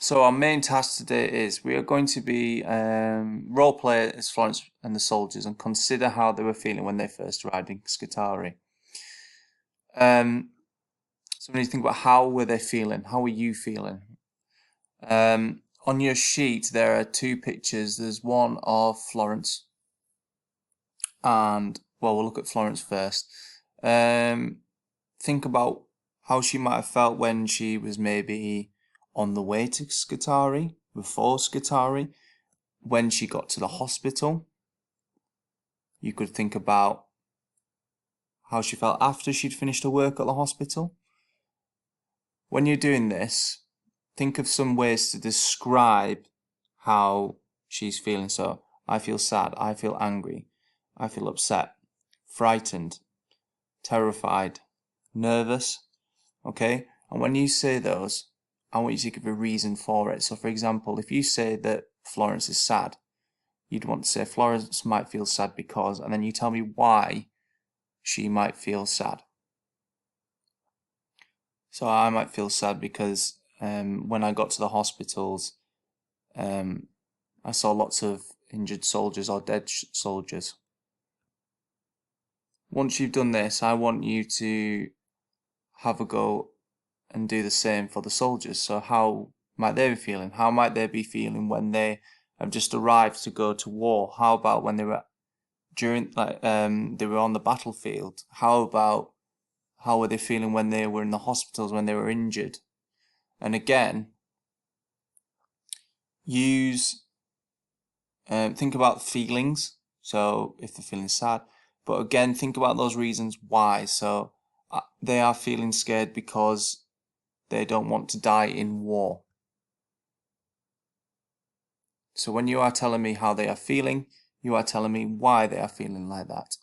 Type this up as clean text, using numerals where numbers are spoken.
So our main task today is we are going to be role play as Florence and the soldiers and consider how they were feeling when they first arrived in Scutari. So when you think about how were they feeling, how were you feeling? On your sheet there are two pictures. There's one of Florence, and well, we'll look at Florence first. Think about how she might have felt when she was maybe on the way to Scutari, before Scutari, when she got to the hospital. You could think about how she felt after she'd finished her work at the hospital. When you're doing this, think of some ways to describe how she's feeling. So, I feel sad, I feel angry, I feel upset, frightened, terrified, nervous. Okay? And when you say those, I want you to give a reason for it. So, for example, if you say that Florence is sad, you'd want to say Florence might feel sad because, and then you tell me why she might feel sad. So I might feel sad because when I got to the hospitals, I saw lots of injured soldiers or dead soldiers. Once you've done this, I want you to have a go and do the same for the soldiers. So how might they be feeling? How might they be feeling when they have just arrived to go to war? How about when they were they were on the battlefield? How about how were they feeling when they were in the hospitals, when they were injured? And again, think about feelings. So if they're feeling sad, but again, think about those reasons why. So they are feeling scared because they don't want to die in war. So when you are telling me how they are feeling, you are telling me why they are feeling like that.